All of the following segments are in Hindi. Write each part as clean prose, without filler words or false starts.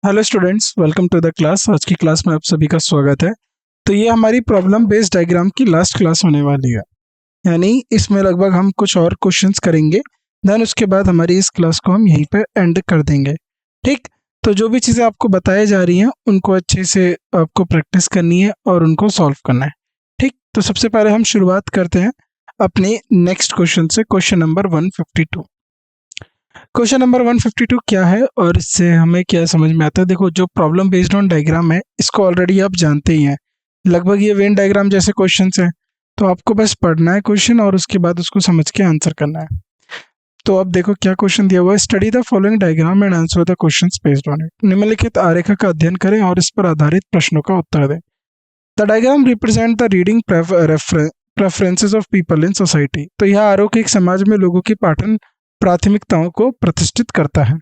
Hello students, welcome to the class. आज की क्लास में आप सभी का स्वागत है। तो ये हमारी प्रॉब्लम बेस्ड डायग्राम की लास्ट क्लास होने वाली है, यानी इसमें लगभग हम कुछ और क्वेश्चंस करेंगे, देन उसके बाद हमारी इस क्लास को हम यहीं पे एंड कर देंगे। ठीक, तो जो भी चीज़ें आपको बताई जा रही हैं उनको अच्छे से आपको प्रैक्टिस करनी है और उनको सॉल्व करना है। ठीक, तो सबसे पहले हम शुरुआत करते हैं अपने नेक्स्ट क्वेश्चन से, क्वेश्चन नंबर 152। क्वेश्चन नंबर 152 क्या है और इससे हमें क्या समझ में आता है। देखो, जो प्रॉब्लम बेस्ड ऑन डायग्राम है इसको ऑलरेडी आप जानते ही हैं, लगभग ये वेन डायग्राम जैसे क्वेश्चंस हैं। तो आपको बस पढ़ना है क्वेश्चन और उसके बाद उसको समझ के आंसर करना है। तो अब देखो क्या क्वेश्चन दिया हुआ है। Study the following diagram and answer the questions based on it. निम्नलिखित आरेखा का अध्ययन करें और इस पर आधारित प्रश्नों का उत्तर दें। The diagram represent the reading preferences of people in society. तो यह आरेख एक समाज में लोगों की पाठन प्राथमिकताओं को प्रतिष्ठित करता है।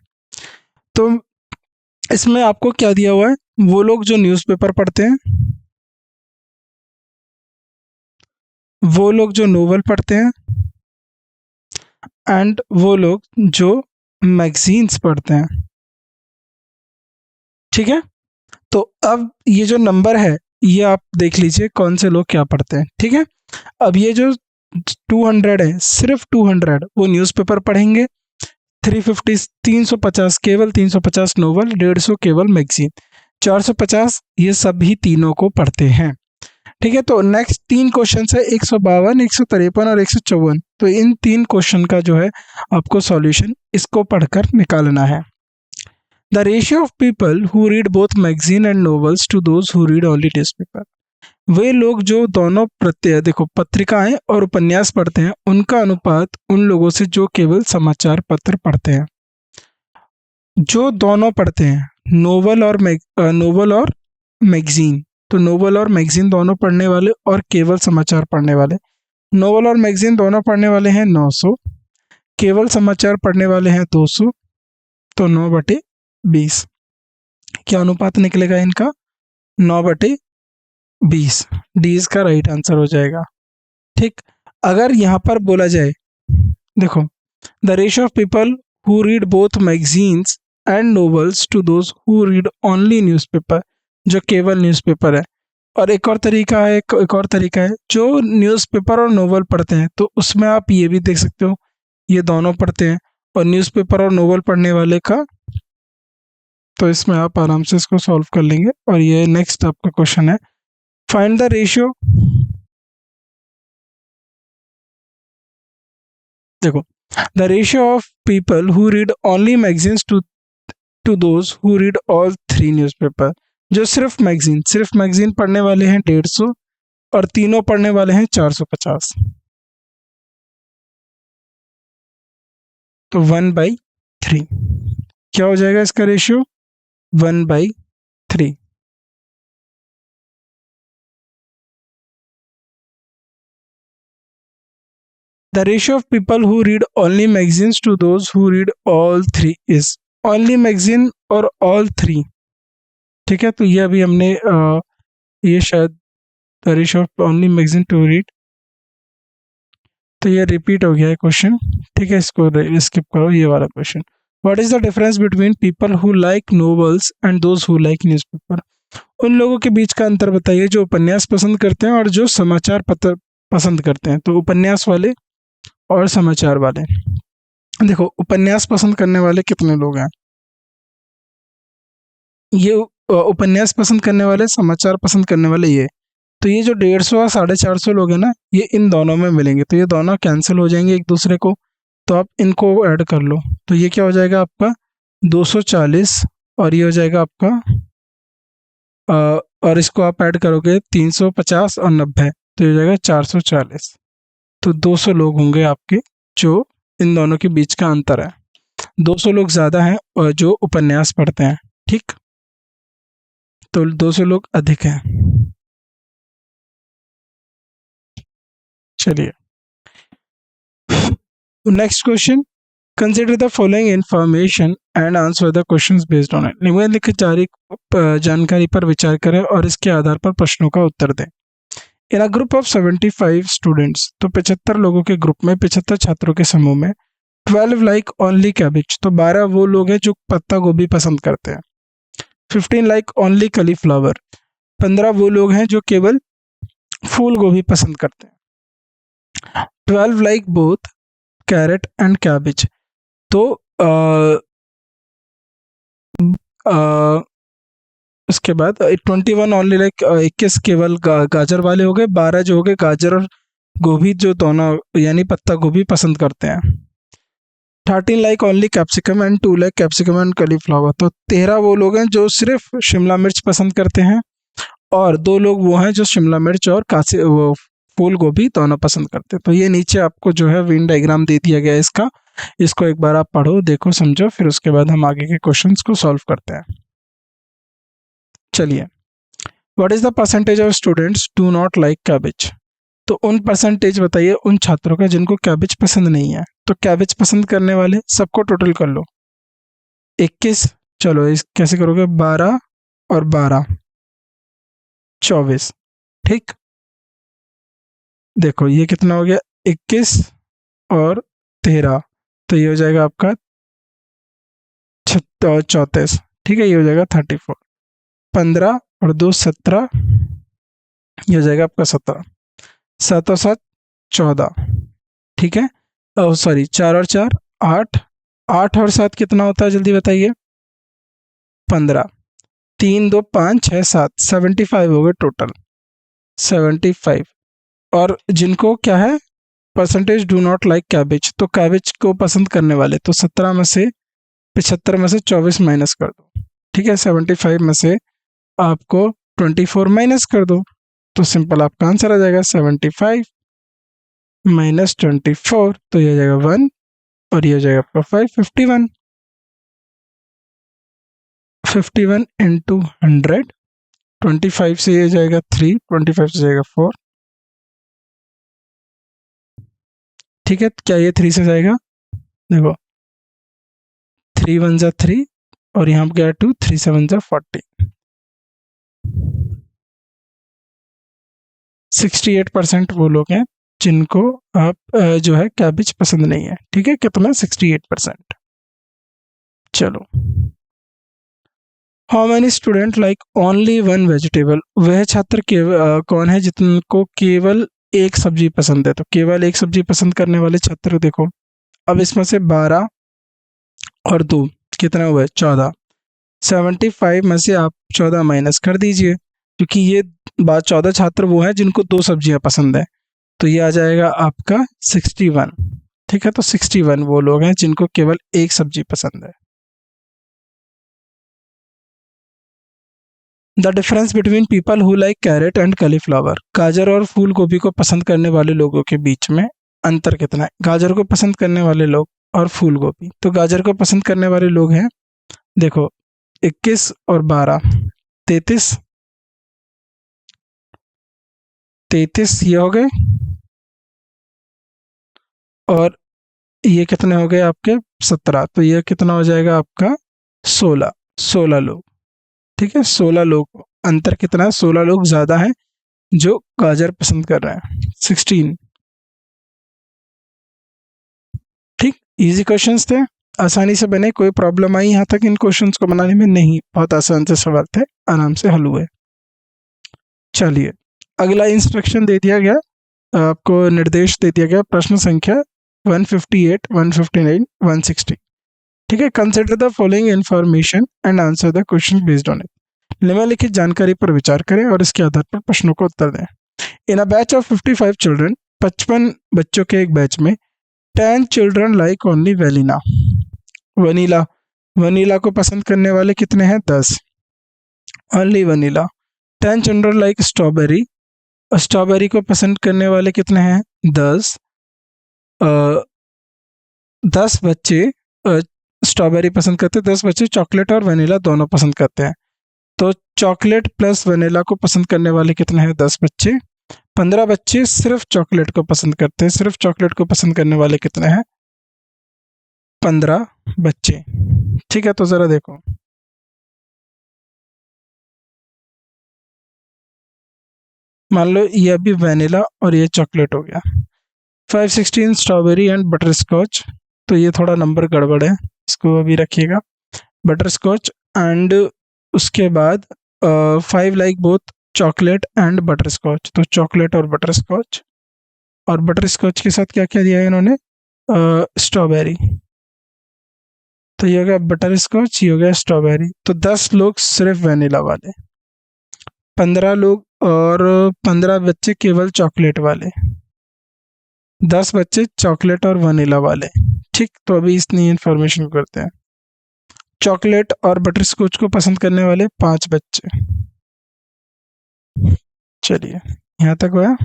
तो इसमें आपको क्या दिया हुआ है, वो लोग जो न्यूज़पेपर पढ़ते हैं, वो लोग जो नोवेल पढ़ते हैं, एंड वो लोग जो मैगजीन्स पढ़ते हैं। ठीक है, तो अब ये जो नंबर है ये आप देख लीजिए कौन से लोग क्या पढ़ते हैं। ठीक है, अब ये जो 200 है, सिर्फ 200 वो न्यूज़पेपर पढ़ेंगे, 350 350 केवल 350 नोवेल, 150 केवल मैगजीन, 450 ये सभी तीनों को पढ़ते हैं। ठीक है, तो नेक्स्ट तीन क्वेश्चन है 152, 153 और 154। तो इन तीन क्वेश्चन का जो है आपको सॉल्यूशन इसको पढ़कर निकालना है। The ratio of people who read both magazine and novels to those who read only newspaper. वे लोग जो दोनों देखो पत्रिकाएं और उपन्यास पढ़ते हैं उनका अनुपात उन लोगों से जो केवल समाचार पत्र पढ़ते हैं। जो दोनों पढ़ते हैं, नोवेल और मैगजीन, तो नोवेल और मैगजीन दोनों पढ़ने वाले और केवल समाचार पढ़ने वाले। नोवेल और मैगजीन दोनों पढ़ने वाले हैं 900, केवल समाचार पढ़ने वाले हैं 200, तो 9/20। क्या अनुपात निकलेगा इनका? 9/20। डी इसका राइट आंसर हो जाएगा। ठीक, अगर यहाँ पर बोला जाए, देखो, the ratio of people who read both magazines and novels to those who read only newspaper, जो केवल न्यूज़पेपर है। और एक और तरीका है, एक और तरीका है जो न्यूज़पेपर और नोवेल पढ़ते हैं, तो उसमें आप ये भी देख सकते हो, ये दोनों पढ़ते हैं और न्यूज़पेपर और नोवेल पढ़ने वाले का, तो इसमें आप आराम से इसको सॉल्व कर लेंगे। और ये नेक्स्ट आपका क्वेश्चन है, फाइंड द रेशियो। देखो, the ratio of people who read only magazines to those who read all 3 newspaper. जो सिर्फ मैगजीन पढ़ने वाले हैं 150 और तीनों पढ़ने वाले हैं 450, तो 1/3। क्या हो जाएगा इसका ratio? 1/3। The ratio of people who read only magazines to those who read all 3 is only magazine और ऑल 3। ठीक है, तो ये अभी हमने ये शायद the ratio of only magazine to read, तो ये रिपीट हो गया है क्वेश्चन। ठीक है, इसको स्किप करो, ये वाला question. What is the difference between people who like novels and those who like newspaper. उन लोगों के बीच का अंतर बताइए जो उपन्यास पसंद करते हैं और जो समाचार पत्र पसंद करते हैं। तो उपन्यास वाले और समाचार वाले। देखो, उपन्यास पसंद करने वाले कितने लोग हैं? ये उपन्यास पसंद करने वाले, समाचार पसंद करने वाले, ये तो ये जो 150 और 450 लोग हैं ना, ये इन दोनों में मिलेंगे, तो ये दोनों कैंसिल हो जाएंगे एक दूसरे को। तो आप इनको ऐड कर लो, तो ये क्या हो जाएगा आपका 240, और ये हो जाएगा आपका और इसको आप ऐड करोगे 350 और 90, तो ये हो जाएगा 440। तो 200 लोग होंगे आपके जो इन दोनों के बीच का अंतर है। 200 लोग ज़्यादा हैं और जो उपन्यास पढ़ते हैं। ठीक, तो 200 लोग अधिक हैं। चलिए next question, consider the following information and answer the questions based on it. निम्नलिखित जानकारी पर विचार करें और इसके आधार पर प्रश्नों का उत्तर दें। In a group of 75 students, तो 75 लोगों के ग्रुप में, 75 छात्रों के समूह में, 12 लाइक ओनली कैबिज, तो 12 वो लोग हैं जो पत्ता गोभी पसंद करते हैं। 15 लाइक ओनली कलीफ्लावर, 15 वो लोग हैं जो केवल फूल गोभी पसंद करते हैं। 12 like both carrot and cabbage, तो उसके बाद 21 ओनली लाइक 21 केवल गाजर वाले हो गए, 12 जो हो गए गाजर और गोभी जो दोनों यानी पत्ता गोभी पसंद करते हैं। 13 like only capsicum and 2 like capsicum and cauliflower, तो 13 वो लोग हैं जो सिर्फ शिमला मिर्च पसंद करते हैं और 2 लोग वो हैं जो शिमला मिर्च और वो फूल गोभी दोनों पसंद करते हैं। तो ये नीचे आपको जो है वेन डायग्राम दे दिया गया है इसका, इसको एक बार आप पढ़ो, देखो, समझो, फिर उसके बाद हम आगे के क्वेश्चंस को सॉल्व करते हैं। चलिए, what is the percentage of students do not like cabbage, तो उन परसेंटेज बताइए उन छात्रों का जिनको कैबेज पसंद नहीं है। तो कैबेज पसंद करने वाले सबको टोटल कर लो, 21, चलो इस कैसे करोगे, 12 और 12 24, ठीक, देखो ये कितना हो गया, 21 और 13, तो ये हो जाएगा आपका 34, ठीक है, ये हो जाएगा 34, 15 और 2 17, ये हो जाएगा आपका 17, 7 और 7 14, ठीक है, सॉरी 4 और 4 8, 8 और 7 कितना होता है जल्दी बताइए, 15, 3 2 5 6 7, 75 हो गए टोटल, 75। और जिनको क्या है percentage do not like cabbage, तो कैबेज को पसंद करने वाले, तो 17 में से 75 में से 24 माइनस कर दो, ठीक है, 75 में से आपको 24 माइनस कर दो, तो सिंपल आपका आंसर आ जाएगा 75 माइनस 24, तो ये हो जाएगा 1 और ये हो जाएगा आपका 5, 51, 51 इंटू 100, 25 से ये जाएगा 3, 25 से जाएगा 4, ठीक है, क्या ये 3 से जाएगा, देखो 3 1 जा 3 और यहाँ पे क्या 2, 3 7 जा 40, 68% वो लोग हैं जिनको आप जो है कैबेज पसंद नहीं है, ठीक है, कितना 68%। चलो, how many student like only one vegetable, वह छात्र कौन है जिनको केवल एक सब्जी पसंद है, तो केवल एक सब्जी पसंद करने वाले छात्र देखो, अब इसमें से 12 और 2 कितना हुआ है 14, 75 में से आप 14 माइनस कर दीजिए, क्योंकि ये 14 छात्र वो हैं जिनको 2 सब्जियां पसंद है, तो ये आ जाएगा आपका 61, ठीक है, तो 61 वो लोग हैं जिनको केवल एक सब्जी पसंद है। The difference between people who like carrot and cauliflower, गाजर और फूल गोभी को पसंद करने वाले लोगों के बीच में अंतर कितना है, गाजर को पसंद करने वाले लोग और फूल गोभी, तो गाजर को पसंद करने वाले लोग हैं देखो 21 और 12, 33, 33 ये हो गए, और ये कितने हो गए आपके 17, तो ये कितना हो जाएगा आपका 16, 16 लोग, ठीक है, 16 लोग, अंतर कितना है, 16 लोग ज़्यादा हैं जो गाजर पसंद कर रहे हैं, 16, ठीक, इजी क्वेश्चंस थे, आसानी से बने, कोई प्रॉब्लम आई यहाँ तक इन क्वेश्चंस को बनाने में, नहीं, बहुत आसान से सवाल थे, आराम से हल हुए। चलिए, अगला इंस्ट्रक्शन दे दिया गया, आपको निर्देश दे दिया गया, प्रश्न संख्या 158, 159, 160, ठीक है, consider the following information and answer the question based on it, निम्नलिखित जानकारी पर विचार करें और इसके आधार पर प्रश्नों को उत्तर दें। In a batch of 55 children, 55 बच्चों के एक बैच में 10 चिल्ड्रन लाइक ओनली वेलिना, वनीला, वनीला को पसंद करने वाले कितने हैं 10, only vanilla. 10 children like strawberry, strawberry को पसंद करने वाले कितने हैं 10, 10 बच्चे स्ट्रॉबेरी पसंद करते हैं, 10 बच्चे चॉकलेट और वनीला दोनों पसंद करते हैं, तो चॉकलेट प्लस वनीला को पसंद करने वाले कितने हैं 10 बच्चे, 15 बच्चे सिर्फ चॉकलेट को पसंद करते हैं, सिर्फ चॉकलेट को पसंद करने वाले कितने हैं 15 बच्चे, ठीक है, तो ज़रा देखो, मान लो ये अभी वनीला और ये चॉकलेट हो गया, 516 स्ट्रॉबेरी एंड बटर स्कॉच, तो ये थोड़ा नंबर गड़बड़ है, इसको अभी रखिएगा, बटर स्कॉच एंड उसके बाद 5 like both chocolate and butterscotch, तो चॉकलेट और बटर स्कॉच, और बटर स्कॉच के साथ क्या क्या दिया है इन्होंने, स्ट्रॉबेरी। तो ये हो गया बटर स्कॉच, ये हो गया स्ट्रॉबेरी। तो 10 लोग सिर्फ वेनिला वाले, 15 लोग और 15 बच्चे केवल चॉकलेट वाले, 10 बच्चे चॉकलेट और वनीला वाले। ठीक, तो अभी इतनी इन्फॉर्मेशन करते हैं। चॉकलेट और बटर स्कॉच को पसंद करने वाले 5 बच्चे। चलिए यहाँ तक हुआ।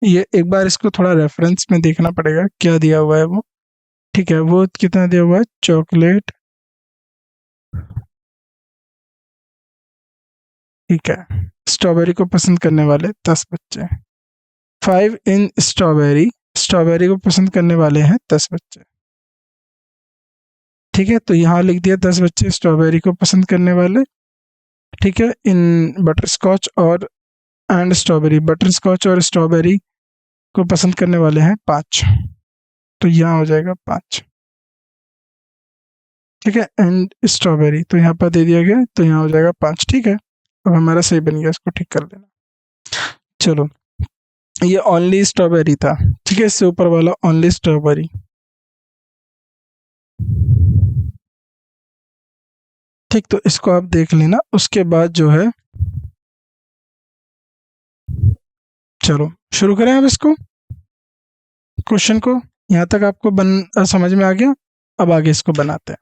ये एक बार इसको थोड़ा रेफरेंस में देखना पड़ेगा क्या दिया हुआ है वो। ठीक है, वो कितना दिया हुआ है, चॉकलेट, ठीक है, स्ट्रॉबेरी को पसंद करने वाले 10 बच्चे, 5 इन स्ट्रॉबेरी, स्ट्रॉबेरी को पसंद करने वाले हैं 10 बच्चे। ठीक है, तो यहाँ लिख दिया 10 बच्चे स्ट्रॉबेरी को पसंद करने वाले। ठीक है, इन बटर स्कॉच और एंड स्ट्रॉबेरी, बटर स्कॉच और स्ट्रॉबेरी को पसंद करने वाले हैं 5, तो यहाँ हो जाएगा 5। ठीक है, एंड स्ट्रॉबेरी तो यहाँ पर दे दिया गया, तो यहाँ हो जाएगा 5। ठीक है, अब हमारा सही बन गया, इसको ठीक कर देना। चलो, ये ओनली स्ट्रॉबेरी था। ठीक है, इससे ऊपर वाला ओनली स्ट्रॉबेरी। ठीक, तो इसको आप देख लेना। उसके बाद जो है, चलो शुरू करें अब इसको, क्वेश्चन को। यहाँ तक आपको समझ में आ गया। अब आगे इसको बनाते हैं।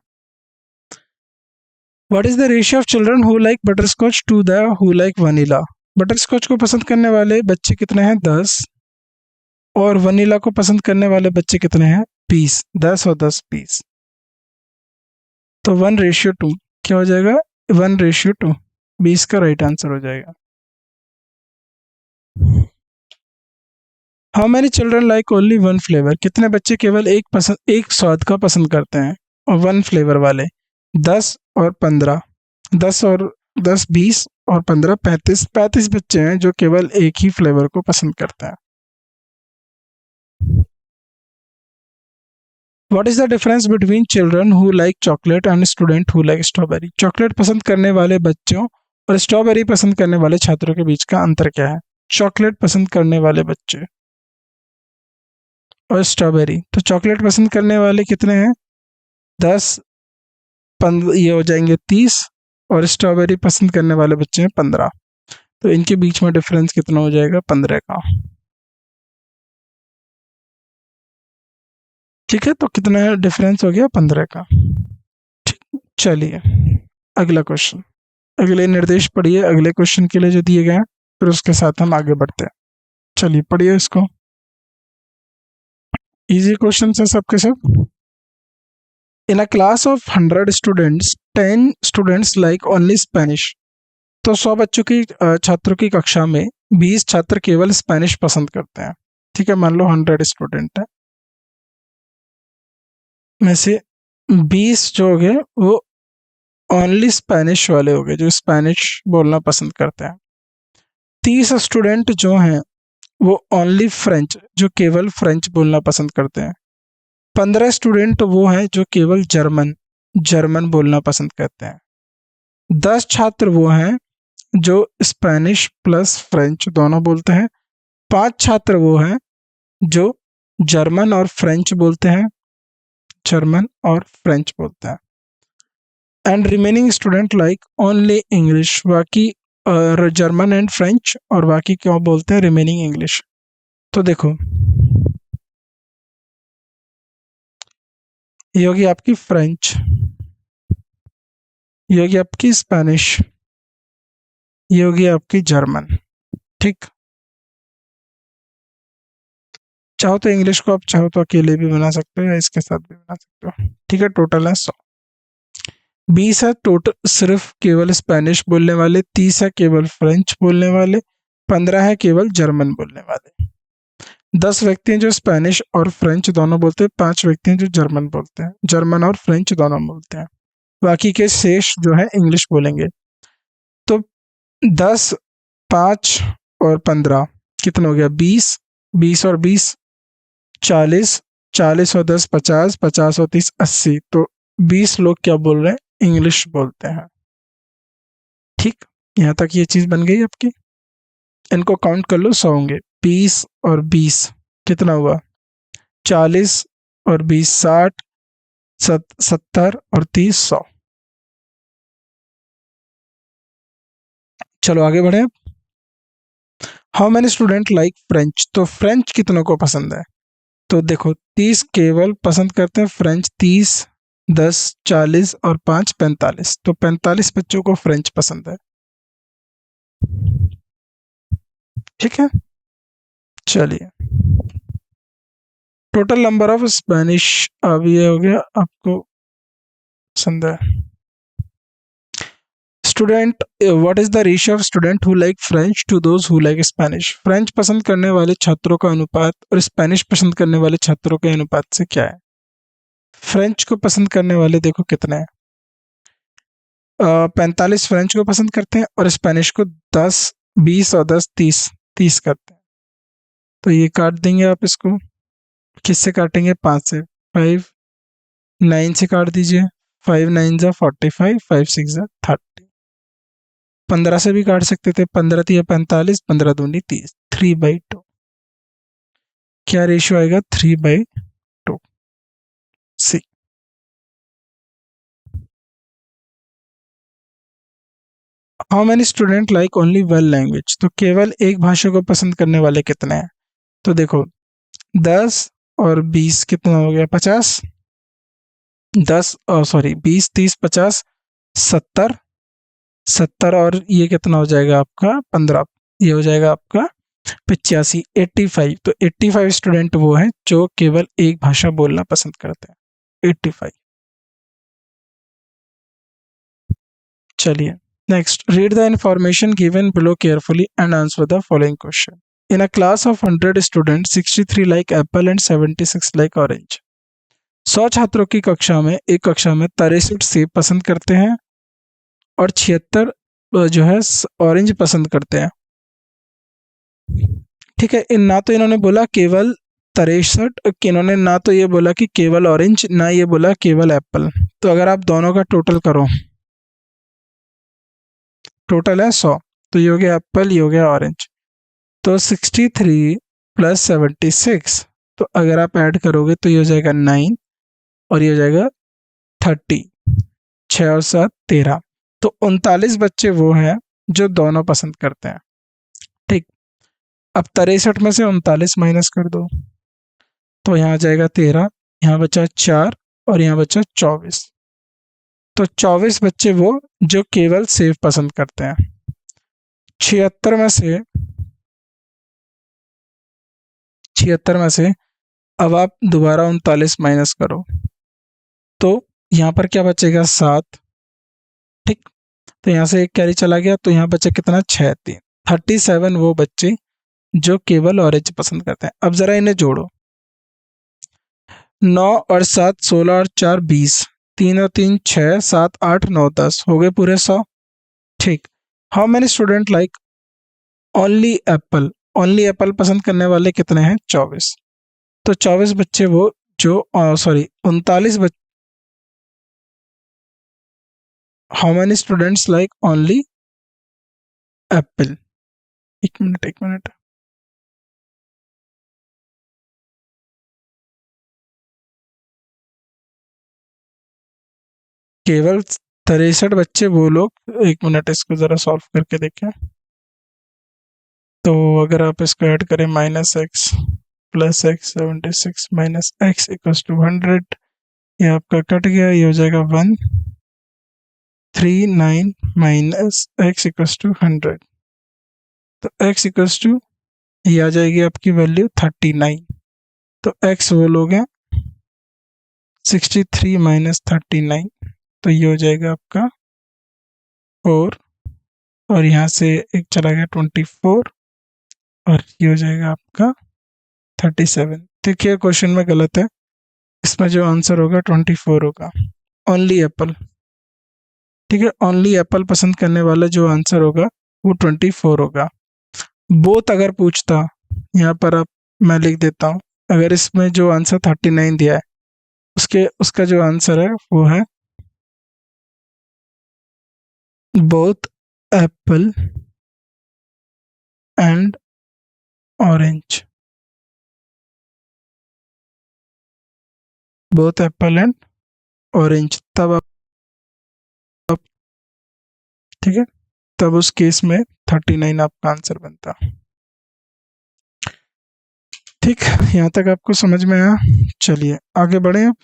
What is the ratio of children who like butterscotch to the who like vanilla. Butterscotch को पसंद करने वाले बच्चे कितने हैं, 10, और वनीला को पसंद करने वाले बच्चे कितने हैं, 20। 10 और 10 20, तो 1:2 क्या हो जाएगा, 1:2, 20 का राइट आंसर हो जाएगा। How many children like only one flavour, कितने बच्चे केवल एक स्वाद का पसंद करते हैं, और 1 फ्लेवर वाले, 10 और 15, 10 और 10 20 और 15 35 बच्चे हैं जो केवल एक ही फ्लेवर को पसंद करते हैं। What is the difference between children who like chocolate and student who like strawberry, chocolate पसंद करने वाले बच्चों और स्ट्रॉबेरी पसंद करने वाले छात्रों के बीच का अंतर क्या है। चॉकलेट पसंद करने वाले बच्चे और स्ट्रॉबेरी, तो चॉकलेट पसंद करने वाले कितने हैं, 10 15, ये हो जाएंगे 30, और स्ट्रॉबेरी पसंद करने वाले बच्चे हैं 15, तो इनके बीच में डिफरेंस कितना हो जाएगा, 15 का। ठीक है, तो कितना डिफरेंस हो गया, 15 का। ठीक, चलिए अगला क्वेश्चन, अगले निर्देश पढ़िए अगले क्वेश्चन के लिए जो दिए गए हैं, फिर उसके साथ हम आगे बढ़ते हैं। चलिए पढ़िए इसको, इजी क्वेश्चन है सबके सब। In a class of 100 students 10 students like only Spanish, तो 100 बच्चों की छात्रों की कक्षा में 20 छात्र केवल स्पेनिश पसंद करते हैं। ठीक है, मान लो 100 स्टूडेंट है, में से 20 जो हो गए वो ओनली स्पेनिश वाले हो गए, जो स्पेनिश बोलना पसंद करते हैं। 30 स्टूडेंट जो हैं वो ओनली फ्रेंच, जो केवल फ्रेंच बोलना पसंद करते हैं। 15 स्टूडेंट वो हैं जो केवल जर्मन जर्मन बोलना पसंद करते हैं। 10 छात्र वो हैं जो स्पेनिश प्लस फ्रेंच दोनों बोलते हैं। 5 छात्र वो हैं जो जर्मन और फ्रेंच बोलते हैं, जर्मन और फ्रेंच बोलते हैं। And remaining student like only English, बाकी जर्मन एंड फ्रेंच, और बाकी क्या बोलते हैं, रिमेनिंग इंग्लिश। तो देखो, ये होगी आपकी फ्रेंच, ये होगी आपकी स्पेनिश, ये होगी आपकी जर्मन। ठीक, चाहो तो इंग्लिश को आप चाहो तो अकेले भी बना सकते हो या इसके साथ भी बना सकते हो। ठीक है, टोटल है 100। 20 है टोटल सिर्फ केवल स्पेनिश बोलने वाले, 30 है केवल फ्रेंच बोलने वाले, 15 है केवल जर्मन बोलने वाले। 10 व्यक्ति हैं जो स्पेनिश और फ्रेंच दोनों बोलते हैं, 5 व्यक्ति हैं जो जर्मन बोलते हैं, जर्मन और फ्रेंच दोनों बोलते हैं, बाकी के शेष जो है इंग्लिश बोलेंगे। तो 10 5 और 15 कितना हो गया, 20, 20 और 20 40, 40 और 10 50, 50 और 30 80, तो 20 लोग क्या बोल रहे हैं, इंग्लिश बोलते हैं। ठीक, यहाँ तक ये चीज बन गई आपकी। इनको काउंट कर लो, 100 होंगे। 20 और 20 कितना हुआ, 40 और 20 60, 70 और 30 100। चलो आगे बढ़े। How many student like French, तो फ्रेंच कितनों को पसंद है। तो देखो 30 केवल पसंद करते हैं फ्रेंच, 30 10 40 और 5 45, तो 45 बच्चों को फ्रेंच पसंद है। ठीक है, चलिए। टोटल नंबर ऑफ स्पेनिश, अब ये हो गया आपको पसंद है। Student, what is the ratio of student who like French to those who like Spanish, French पसंद करने वाले छात्रों का अनुपात और स्पेनिश पसंद करने वाले छात्रों के अनुपात से क्या है। फ्रेंच को पसंद करने वाले देखो कितने हैं, 45 फ्रेंच को पसंद करते हैं और स्पेनिश को 10 20 और 10 30 30 करते हैं। तो ये काट देंगे आप इसको, किससे काटेंगे, 5 से, 5 9 से काट दीजिए, 5 9 जा 45, 5 6 जा 30, 15 से भी काट सकते थे, 15 3 45, 15 दूनी 30, 3/2। क्या रेशियो आएगा, 3/2। C. How many student like only one language, तो केवल एक भाषा को पसंद करने वाले कितने हैं। तो देखो 10 और 20 कितना हो गया, 50, 10 सॉरी 20 30 50 70, 70 और ये कितना हो जाएगा आपका 15, ये हो जाएगा आपका 85, 85। तो 85 स्टूडेंट वो हैं जो केवल एक भाषा बोलना पसंद करते हैं, 85। चलिए next, read the information given below carefully and answer the following question. In a class of 100 students 63 like Apple and 76 like orange. 100 छात्रों की कक्षा में, एक कक्षा में 63 सेब पसंद करते हैं और 76 जो है ऑरेंज पसंद करते हैं। ठीक है, ना तो इन्होंने बोला केवल 63, इन्होंने ना तो ये बोला कि केवल ऑरेंज, ना ये बोला केवल एप्पल। तो अगर आप दोनों का टोटल करो, टोटल है 100, तो ये हो गया एप्पल, ये हो गया ऑरेंज। तो 63 प्लस 76, तो अगर आप ऐड करोगे तो ये हो जाएगा 9 और ये हो जाएगा 30, 6 और 7 13। तो 39 बच्चे वो हैं जो दोनों पसंद करते हैं। ठीक, अब 63 में से 39 माइनस कर दो, तो यहाँ आ जाएगा 13, यहाँ बचा 4 और यहाँ बचा 24। तो 24 बच्चे वो जो केवल सेब पसंद करते हैं। 76 में से, 76 में से अब आप दोबारा 39 माइनस करो, तो यहाँ पर क्या बचेगा 7। ठीक, तो यहाँ से एक कैरी चला गया, तो यहाँ बचा कितना, 6 3, 37 वो बच्चे जो केवल ऑरेंज पसंद करते हैं। अब जरा इन्हें जोड़ो, 9 और 7 16 और 4 20, 3 और 3 6 7 8 9 10, हो गए पूरे 100। ठीक, how many student like only Apple, only Apple पसंद करने वाले कितने हैं, 24। तो 24 बच्चे वो जो सॉरी 39 बच्चे, how many students like only Apple, एक मिनट एक मिनट, केवल 63 बच्चे वो लोग, एक मिनट इसको जरा सॉल्व करके देखें। तो अगर आप इसको ऐड करें, -x plus x 76 minus x equals to 100, ये आपका कट गया, ये हो जाएगा 139 माइनस x इक्वल्स टू 100। तो x इक्वल्स टू, ये आ जाएगी आपकी वैल्यू 39। तो x वो लोग हैं 63 माइनस 39, तो ये हो जाएगा आपका 4, और यहाँ से एक चला गया 24, और ये हो जाएगा आपका 37। देखिए क्वेश्चन में गलत है, इसमें जो आंसर होगा 24 होगा, ओनली एप्पल। ठीक है, ओनली एप्पल पसंद करने वाला जो आंसर होगा वो 24 होगा। बोथ अगर पूछता, यहाँ पर आप मैं लिख देता हूँ, अगर इसमें जो आंसर 39 दिया है उसका जो आंसर है वो है both Apple and orange. Both Apple and orange, तब आप ठीक है, तब उस केस में 39 आपका आंसर बनता। ठीक, यहाँ तक आपको समझ में आया? चलिए आगे बढ़े अब।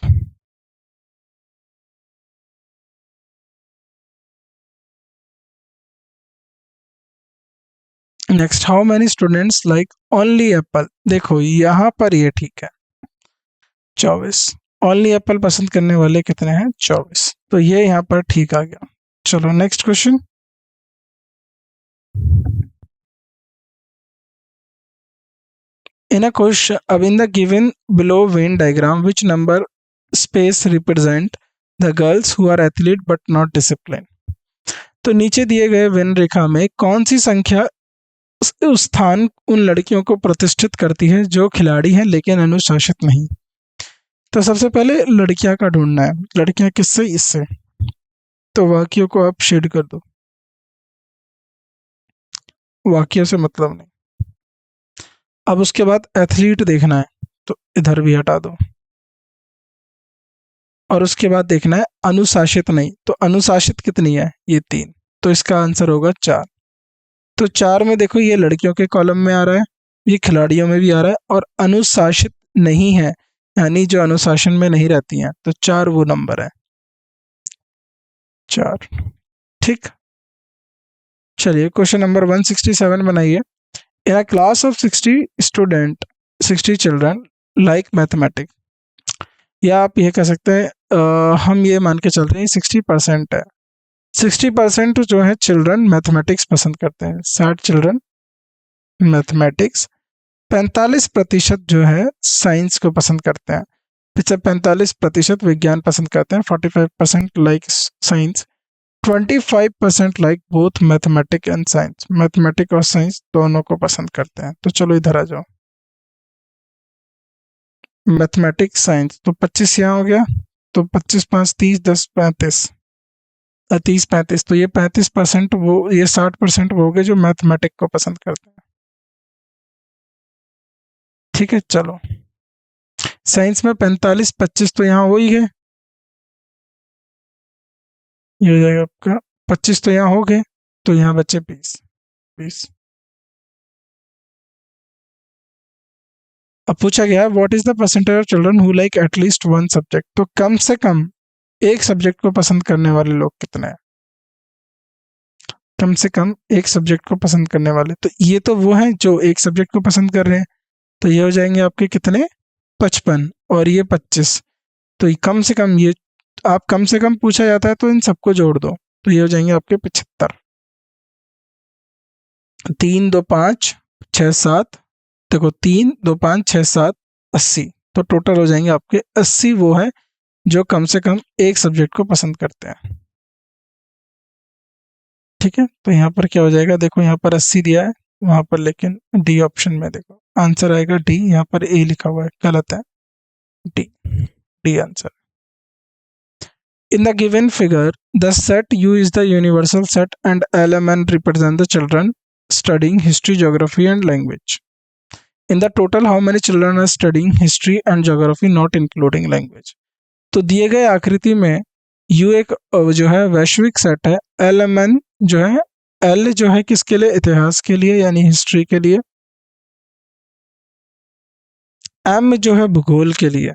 Next, how many students like only Apple. देखो यहाँ पर ये ठीक है, 24। ओनली एप्पल पसंद करने वाले कितने हैं? 24। तो ये यहाँ पर ठीक आ गया। चलो next question. In a question, in the given below Venn diagram, which number space represent the girls who are athlete but not disciplined? तो नीचे दिए गए वेन रेखा में कौन सी संख्या उस स्थान उन लड़कियों को प्रतिष्ठित करती है जो खिलाड़ी हैं लेकिन अनुशासित नहीं? तो सबसे पहले लड़कियां का ढूंढना है। लड़कियां किससे? इससे। तो वाक्यों को आप शेड कर दो, वाक्य से मतलब नहीं। अब उसके बाद एथलीट देखना है, तो इधर भी हटा दो। और उसके बाद देखना है अनुशासित नहीं, तो अनुशासित कितनी है? ये 3। तो इसका आंसर होगा 4। तो 4 में देखो ये लड़कियों के कॉलम में आ रहा है, ये खिलाड़ियों में भी आ रहा है, और अनुशासित नहीं है यानी जो अनुशासन में नहीं रहती हैं, तो 4 वो नंबर है, 4। ठीक, चलिए क्वेश्चन नंबर 167 बनाइए। In a class of 60 children like mathematics, या आप ये कह सकते हैं हम ये मान के चल रहे हैं 60% है। 60% जो है चिल्ड्रन मैथमेटिक्स पसंद करते हैं, 60 चिल्ड्रन मैथमेटिक्स। 45% जो है साइंस को पसंद करते हैं। 45% विज्ञान पसंद करते हैं। 45% like science. 25% like both mathematic and science, mathematic और साइंस दोनों को पसंद करते हैं। तो चलो इधर आ जाओ, मैथमेटिक्स साइंस, तो 25 यहाँ हो गया, तो 25 5 30 10 35 30 35, तो ये 35% वो, ये 60% वो हो गए जो मैथमेटिक को पसंद करते हैं। ठीक है, चलो साइंस में 45 25 तो यहाँ हो ही गए, ये हो जाएगा आपका 25 तो यहाँ हो गए, तो यहाँ बचे 20 20। अब पूछा गया what is the percentage of children who like at least one subject, तो कम से कम एक सब्जेक्ट को पसंद करने वाले लोग कितने हैं? कम से कम एक सब्जेक्ट को पसंद करने वाले, तो ये तो वो हैं जो एक सब्जेक्ट को पसंद कर रहे हैं, तो ये हो जाएंगे आपके कितने? 55 और ये 25। तो ये कम से कम, ये आप कम से कम पूछा जाता है तो इन सबको जोड़ दो, तो ये हो जाएंगे आपके 75। 3 2 5 6 7, देखो 3 2 5 6 7 80, तो टोटल हो जाएंगे आपके 80 वो है जो कम से कम एक सब्जेक्ट को पसंद करते हैं। ठीक है, तो यहाँ पर क्या हो जाएगा? देखो यहाँ पर 80 दिया है, वहां पर लेकिन डी ऑप्शन में देखो आंसर आएगा डी, यहाँ पर ए लिखा हुआ है, गलत है, D, D answer. In the given figure, the set U is the universal set and L M N represent the children studying history, geography and language. In the total, how many children are studying history and geography not including language? तो दिए गए आकृति में U एक जो है वैश्विक सेट है, L M N जो है, L जो है किसके लिए? इतिहास के लिए यानी हिस्ट्री के लिए, M जो है भूगोल के लिए,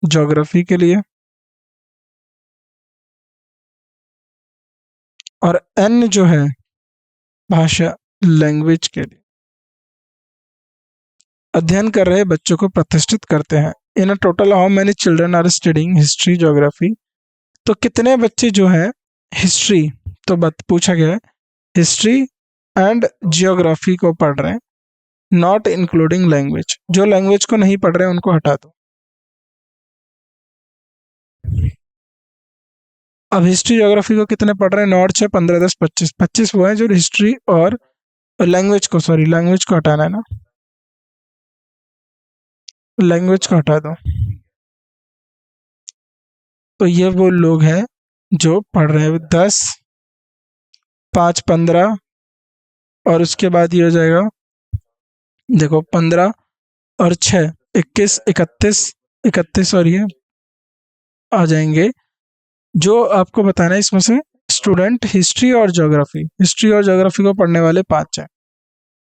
ज्योग्राफी के लिए, और N जो है भाषा, लैंग्वेज के लिए। अध्ययन कर रहे बच्चों को प्रतिष्ठित करते हैं। In a total how many children are studying history geography, तो कितने बच्चे जो है हिस्ट्री, तो पूछा गया है हिस्ट्री एंड जियोग्राफी को पढ़ रहे हैं, नॉट इंक्लूडिंग लैंग्वेज, जो लैंग्वेज को नहीं पढ़ रहे हैं उनको हटा दो। अब हिस्ट्री ज्योग्राफी को कितने पढ़ रहे हैं? 9 6 15 10 25, 25 वो है जो हिस्ट्री और लैंग्वेज को, सॉरी लैंग्वेज को हटाना है ना, लैंग्वेज को हटा दो। तो ये वो लोग हैं जो पढ़ रहे हैं 10, 5, 15 और उसके बाद ये हो जाएगा, देखो 15 और 6, 21, 31, 31 और ये आ जाएंगे। जो आपको बताना है इसमें से स्टूडेंट हिस्ट्री और ज्योग्राफी, हिस्ट्री और ज्योग्राफी को पढ़ने वाले 5 हैं।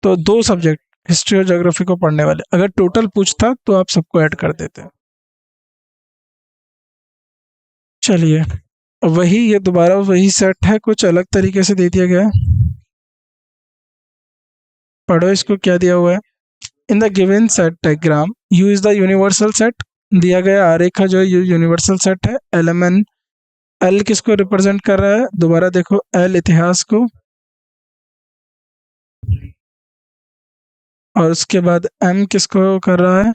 तो 2 सब्जेक्ट हिस्ट्री और ज्योग्राफी को पढ़ने वाले, अगर टोटल पूछता तो आप सबको ऐड कर देते। चलिए, वही ये दोबारा वही सेट है, कुछ अलग तरीके से दे दिया गया है। पढ़ो इसको, क्या दिया हुआ है। इन the given set diagram use the universal set. दिया गया आरेख जो यूनिवर्सल सेट है। एल एल किसको रिप्रेजेंट कर रहा है, दोबारा देखो, एल इतिहास को, और उसके बाद एम किसको कर रहा है,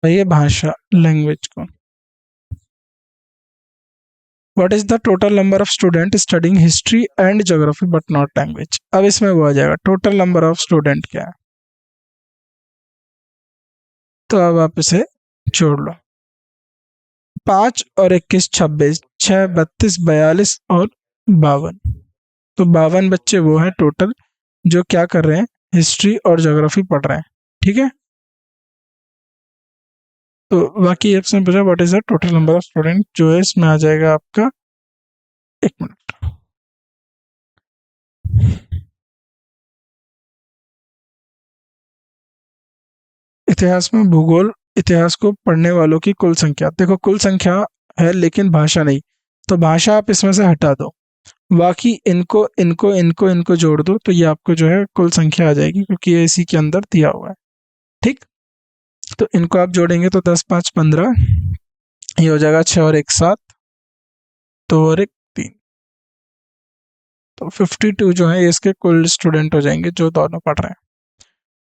ये भाषा, लैंग्वेज को। What is the total number of student studying history and geography but not language. अब इसमें वो आ जाएगा टोटल नंबर ऑफ स्टूडेंट क्या है। तो अब आप इसे जोड़ लो, 5 और 21, 26, 6, 32, 42 और 52। तो 52 बच्चे वो हैं टोटल जो क्या कर रहे हैं, हिस्ट्री और ज्योग्राफी पढ़ रहे हैं। ठीक है, तो बाकी ऑप्शन पूछा what is the total number of student, जो है इसमें आ जाएगा आपका, एक मिनट, इतिहास में भूगोल, इतिहास को पढ़ने वालों की कुल संख्या, देखो कुल संख्या है लेकिन भाषा नहीं, तो भाषा आप इसमें से हटा दो, बाकी इनको इनको इनको इनको जोड़ दो, तो ये आपको जो है कुल संख्या आ जाएगी, क्योंकि ये इसी के अंदर दिया हुआ है। ठीक, तो इनको आप जोड़ेंगे तो 10, 5, 15, ये हो जाएगा 6 और 1, 7, 2 और 1, 3, तो 52 जो है इसके कुल स्टूडेंट हो जाएंगे जो दोनों पढ़ रहे हैं।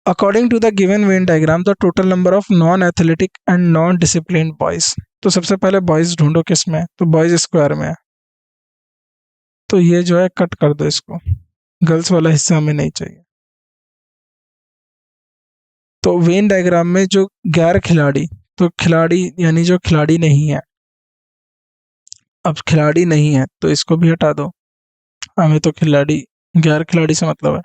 According to the given Venn diagram the total number of non athletic and non discipline boys. तो सबसे पहले बॉयज ढूंढो किस में है, तो बॉयज स्क्वायर में है, तो ये जो है कट कर दो इसको, गर्ल्स वाला हिस्सा हमें नहीं चाहिए। तो वेन डायग्राम में जो गैर खिलाड़ी, तो खिलाड़ी यानी जो खिलाड़ी नहीं है, अब खिलाड़ी नहीं है तो इसको भी हटा दो, हमें तो खिलाड़ी, गैर खिलाड़ी से मतलब है,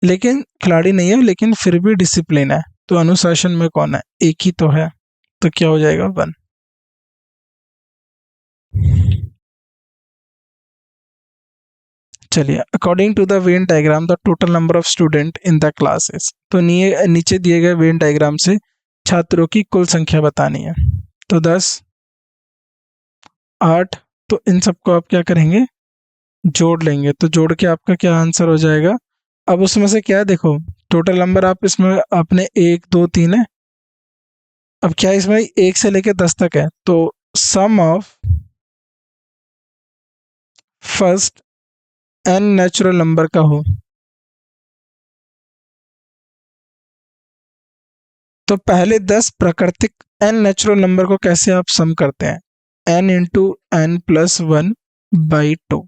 लेकिन खिलाड़ी नहीं है लेकिन फिर भी डिसिप्लिन है, तो अनुशासन में कौन है, एक ही तो है, तो क्या हो जाएगा 1। चलिए, according to the Venn diagram the total number of student in the classes, तो नीचे दिए गए वेन डायग्राम से छात्रों की कुल संख्या बतानी है, तो 10, 8, तो इन सबको आप क्या करेंगे, जोड़ लेंगे, तो जोड़ के आपका क्या आंसर हो जाएगा। अब उसमें से क्या है, देखो टोटल नंबर आप इसमें आपने 1, 2, 3 है, अब क्या इसमें 1 से लेकर 10 तक है, तो sum of first n natural number का हो, तो पहले 10 प्राकृतिक एन नेचुरल नंबर को कैसे आप सम करते हैं, एन इंटू एन प्लस 1/2।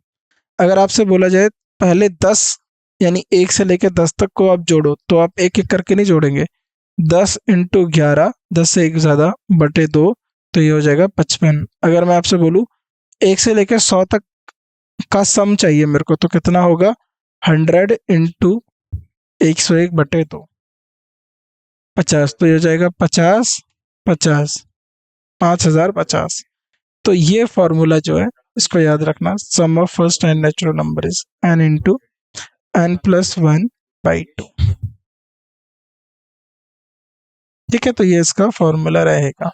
अगर आपसे बोला जाए पहले 10 यानी 1 से लेकर 10 तक को आप जोड़ो, तो आप एक एक करके नहीं जोड़ेंगे, 10 इंटू 11, 10 से एक ज़्यादा बटे 2, तो ये हो जाएगा 55। अगर मैं आपसे बोलूँ 1 से लेकर 100 तक का सम चाहिए मेरे को, तो कितना होगा, 100 इंटू 101/2, 50, तो ये हो जाएगा 50, 50, 5050। तो ये फॉर्मूला जो है इसको याद रखना, sum of first and natural number is n into n plus 1/2। ठीक है, तो ये इसका फॉर्मूला रहेगा,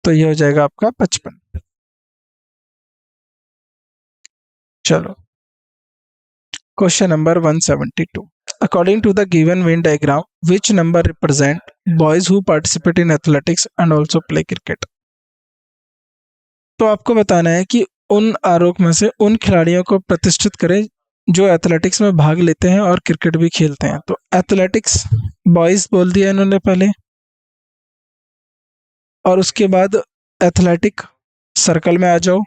तो ये हो जाएगा आपका 55। चलो, question number 172। According to the given Venn diagram which number represent boys who participate in athletics and also play cricket. तो आपको बताना है कि उन आरोप में से उन खिलाड़ियों को प्रतिष्ठित करें जो एथलेटिक्स में भाग लेते हैं और क्रिकेट भी खेलते हैं। तो एथलेटिक्स बॉयज बोल दिया इन्होंने पहले, और उसके बाद एथलेटिक सर्कल में आ जाओ,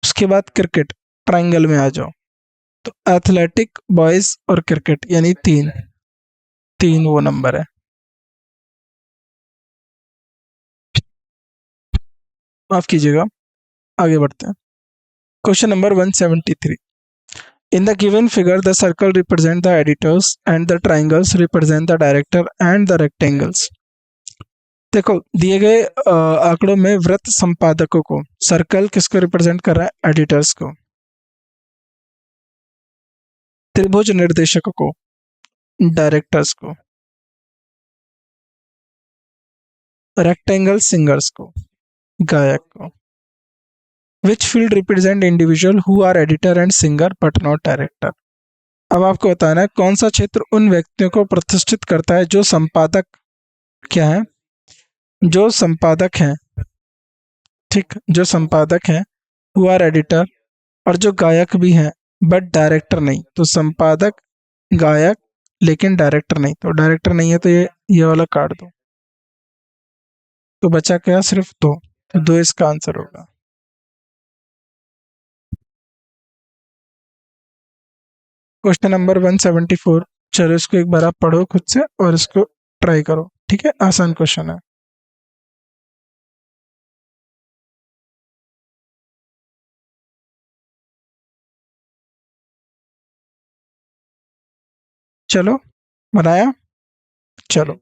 उसके बाद क्रिकेट ट्रायंगल में आ जाओ। तो एथलेटिक, बॉयज और क्रिकेट, यानी तीन तीन वो नंबर है। माफ कीजिएगा, आगे बढ़ते हैं। Question number 173। In the given figure, the circle represent the editors and the triangles represent the director and the rectangles. देखो दिए गए आंकड़ों में वृत्त संपादकों को, सर्कल किसको रिप्रेजेंट कर रहा है? एडिटर्स को। त्रिभुज निर्देशकों को, डायरेक्टर्स को। रेक्टेंगल सिंगर्स को, गायक को। Which field represent individual who our editor and singer but not director. अब आपको बताना है कौन सा क्षेत्र उन व्यक्तियों को प्रतिष्ठित करता है जो संपादक क्या है, जो संपादक हैं, ठीक, जो संपादक हैं, हु आर एडिटर, और जो गायक भी हैं बट डायरेक्टर नहीं। तो संपादक, गायक, लेकिन डायरेक्टर नहीं। तो डायरेक्टर नहीं है तो ये वाला काट दो। तो बचा क्या? सिर्फ दो। तो दो इसका आंसर होगा। Question number 174। चलो इसको एक बार आप पढ़ो खुद से और इसको ट्राई करो, ठीक है? आसान क्वेश्चन है। चलो बनाया। चलो,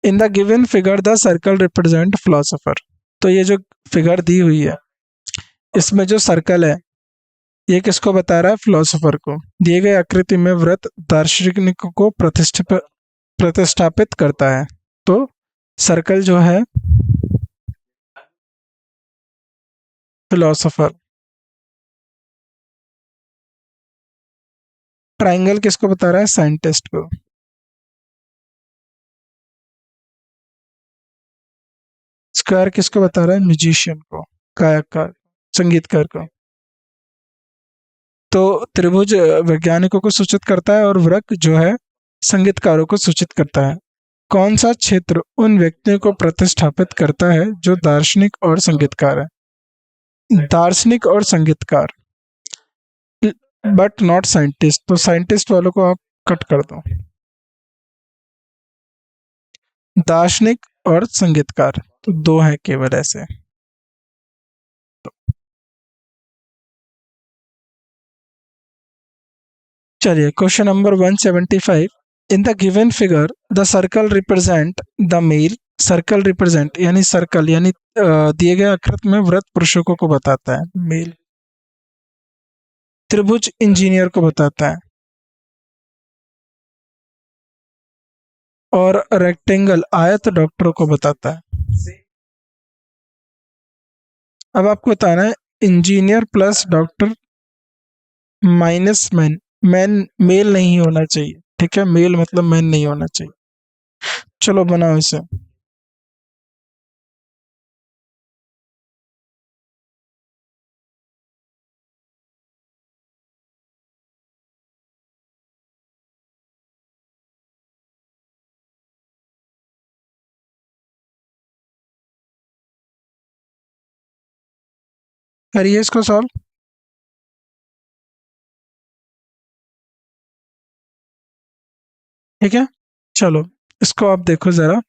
इन the given figure the circle represent philosopher. तो ये जो फिगर दी हुई है इसमें जो सर्कल है ये किसको बता रहा है? फिलोसोफर को। दिए गए आकृति में वृत्त दार्शनिक को प्रतिष्ठापित करता है। तो सर्कल जो है फिलोसोफर। ट्राइंगल किसको बता रहा है? साइंटिस्ट को। स्क्वायर किसको बता रहा है? म्यूजिशियन को, गायककार, संगीतकार को। तो त्रिभुज वैज्ञानिकों को सूचित करता है और वृत्त जो है संगीतकारों को सूचित करता है। कौन सा क्षेत्र उन व्यक्तियों को प्रतिष्ठापित करता है जो दार्शनिक और संगीतकार है? दार्शनिक और संगीतकार, बट नॉट साइंटिस्ट। तो साइंटिस्ट वालों को आप कट कर दो। दार्शनिक और संगीतकार, तो दो हैं केवल ऐसे। चलिए question number 175। In the given figure the circle represent the male. Circle represent यानी सर्कल यानी दिए गए आकृति में वृत्त पुरुषों को बताता है, मेल। त्रिभुज इंजीनियर को बताता है और रेक्टेंगल आयत डॉक्टरों को बताता है। अब आपको बताना है engineer plus doctor minus man. Man mail नहीं होना चाहिए, ठीक है? मेल मतलब मैन नहीं होना चाहिए। चलो बनाओ इसे। करिए इसको सॉल्व। ठीक है, चलो इसको आप देखो जरा।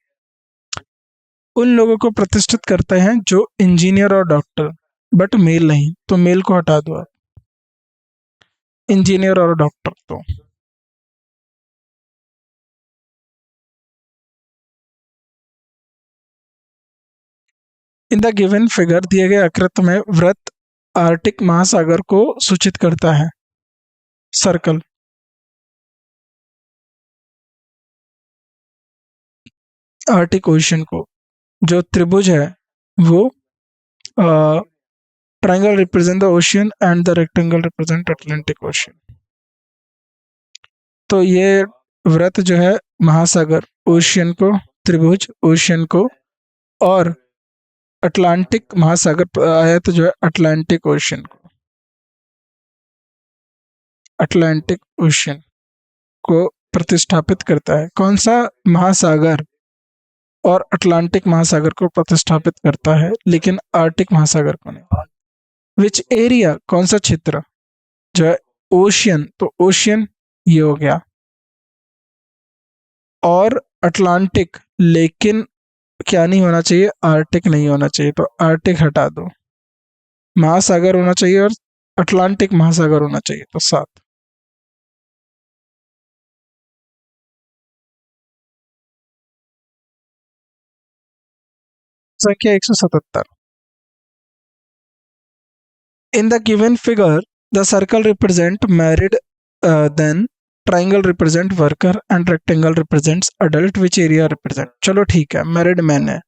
उन लोगों को प्रतिष्ठित करते हैं जो इंजीनियर और डॉक्टर, बट मेल नहीं। तो मेल को हटा दो आप, इंजीनियर और डॉक्टर। तो इन द गिवन फिगर दिए गए आकृति में वृत्त आर्टिक महासागर को सूचित करता है। सर्कल आर्टिक ओशन को। जो त्रिभुज है वो triangle represent the ocean and the rectangle represent Atlantic ocean. तो ये वृत्त जो है महासागर, ओशियन को, त्रिभुज ओशियन को, और अटलांटिक महासागर आयत जो है अटलांटिक ओशियन को, अटलांटिक ओशियन को प्रतिष्ठापित करता है। कौन सा महासागर? और अटलांटिक महासागर को प्रतिष्ठापित करता है, लेकिन आर्टिक महासागर को नहीं। विच एरिया, कौन सा क्षेत्र जो है ओशियन, तो ओशियन ये हो गया, और अटलांटिक, लेकिन क्या नहीं होना चाहिए, आर्टिक नहीं होना चाहिए, तो आर्टिक हटा दो, महासागर होना चाहिए और अटलांटिक महासागर होना चाहिए, तो 7। संख्या 177। In the given figure, the circle represent married, then triangle represent worker and rectangle represents adult. Which area represent? चलो ठीक है, married man है,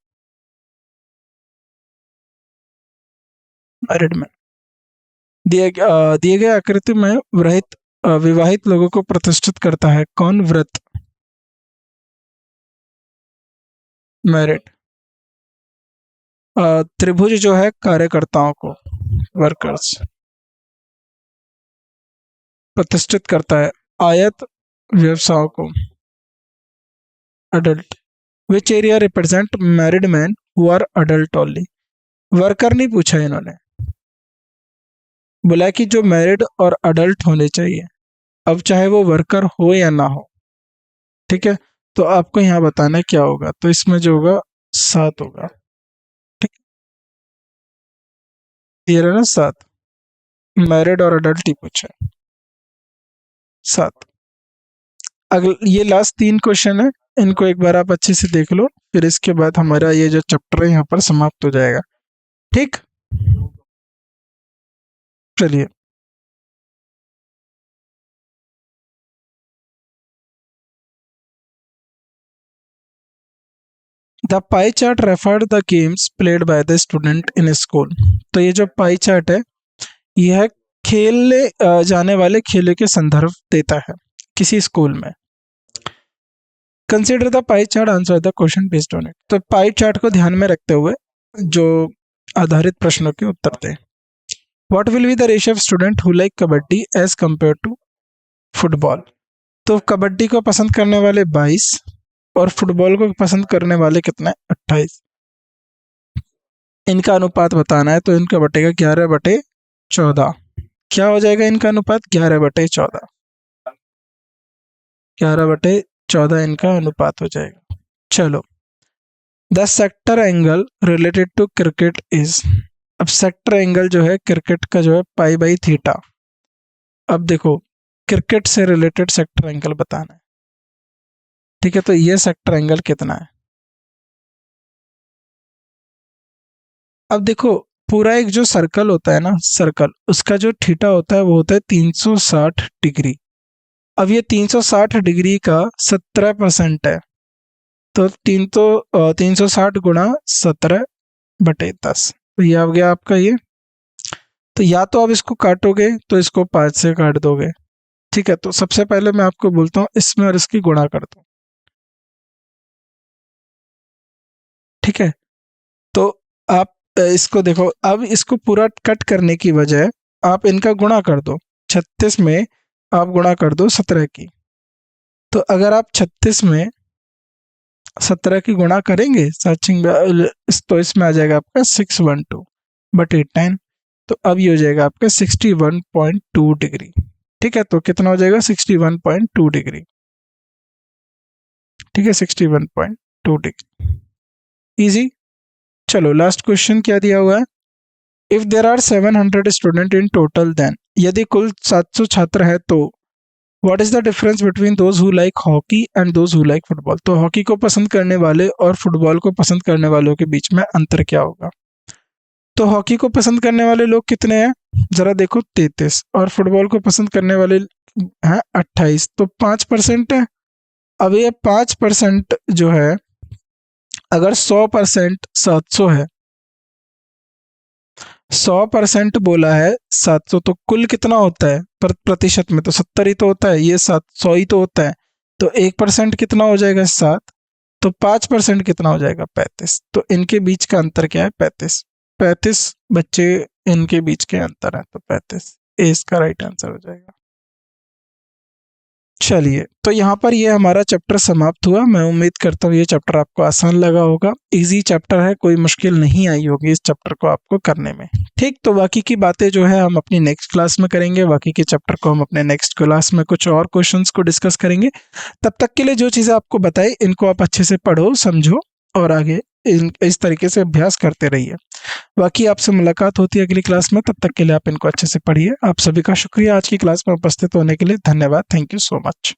married man। दिए गए आकृति में विवाहित लोगों को प्रतिष्ठित करता है कौन व्रत? मैरिड। त्रिभुज जो है कार्यकर्ताओं को, वर्कर्स, प्रतिष्ठित करता है। आयत व्यवसायों को, adult. Which area represent married man who are adult only? Worker नहीं पूछा इन्होंने, बोला कि जो मैरिड और अडल्ट होने चाहिए, अब चाहे वो वर्कर हो या ना हो, ठीक है। तो आपको यहाँ बताना है क्या होगा, तो इसमें जो होगा 7 होगा, ठीक। ये रहा ना 7, मैरिड और अडल्ट ही पूछा है, 7। अगल ये लास्ट 3 क्वेश्चन है, इनको एक बार आप अच्छे से देख लो, फिर इसके बाद हमारा ये जो चैप्टर है यहाँ पर समाप्त हो जाएगा, ठीक। चलिए, the pie chart referred the games played by the student in school. तो ये जो पाई चार्ट है, यह खेलने जाने वाले खेलों के संदर्भ देता है किसी स्कूल में। Consider the pie chart, answer the question based on it. तो पाई चार्ट को ध्यान में रखते हुए जो आधारित प्रश्नों के उत्तर दें। What will be the ratio of student who like kabaddi as compare to football? तो कबड्डी को पसंद करने वाले 22 और फुटबॉल को पसंद करने वाले कितने, 28। इनका अनुपात बताना है, तो इनका बटेगा 11/14। क्या हो जाएगा इनका अनुपात, 11/14, 11/14 इनका अनुपात हो जाएगा। चलो, the sector angle related to cricket is. अब सेक्टर एंगल जो है क्रिकेट का जो है π/θ। अब देखो, क्रिकेट से रिलेटेड सेक्टर एंगल बताना है, ठीक है। तो ये सेक्टर एंगल कितना है? अब देखो, पूरा एक जो सर्कल होता है ना, सर्कल, उसका जो थीटा होता है वो होता है 360 डिग्री। अब ये 360 डिग्री का 17% है, तो 360 गुणा 17/10, तो ये आ गया आपका ये। तो या तो आप इसको काटोगे तो इसको 5 से काट दोगे, ठीक है। तो सबसे पहले मैं आपको बोलता हूँ इसमें और इसकी गुणा कर दो, ठीक है। तो आप इसको देखो, अब इसको पूरा कट करने की बजाय आप इनका गुणा कर दो। 36 में आप गुणा कर दो 17 की, तो अगर आप 36 में 17 की गुणा करेंगे सर्चिंग तो इसमें आ जाएगा आपका 612/10। तो अब ये हो जाएगा आपका 61.2 डिग्री, ठीक है। तो कितना हो जाएगा, 61.2 डिग्री, ठीक है, 61.2 डिग्री, इजी। चलो, लास्ट क्वेश्चन क्या दिया हुआ है। If there are 700 student in total, then यदि कुल 700 छात्र है तो what is the difference between those who like hockey and those who like football? तो हॉकी को पसंद करने वाले और फुटबॉल को पसंद करने वालों के बीच में अंतर क्या होगा? तो हॉकी को पसंद करने वाले लोग कितने हैं, जरा देखो, 33, और फुटबॉल को पसंद करने वाले हैं 28, तो 5% है। अब ये 5% जो है, अगर 100% 700 है, 100% बोला है 700, तो कुल कितना होता है प्रतिशत में, तो 70 ही तो होता है, ये 700 ही तो होता है। तो 1% कितना हो जाएगा, 7। तो 5% कितना हो जाएगा, 35। तो इनके बीच का अंतर क्या है, 35 बच्चे इनके बीच के अंतर है, तो 35 ए इसका राइट आंसर हो जाएगा। चलिए, तो यहाँ पर ये हमारा चैप्टर समाप्त हुआ। मैं उम्मीद करता हूँ ये चैप्टर आपको आसान लगा होगा। इजी चैप्टर है, कोई मुश्किल नहीं आई होगी इस चैप्टर को आपको करने में। ठीक, तो बाकी की बातें जो है हम अपनी नेक्स्ट क्लास में करेंगे। बाकी के चैप्टर को हम अपने नेक्स्ट क्लास में कुछ और क्वेश्चंस को डिस्कस करेंगे। तब तक के लिए जो चीज़ें आपको बताई इनको आप अच्छे से पढ़ो, समझो और आगे इस तरीके से अभ्यास करते रहिए। बाकी आपसे मुलाकात होती है अगली क्लास में, तब तक के लिए आप इनको अच्छे से पढ़िए। आप सभी का शुक्रिया आज की क्लास में उपस्थित होने के लिए। धन्यवाद। Thank you so much.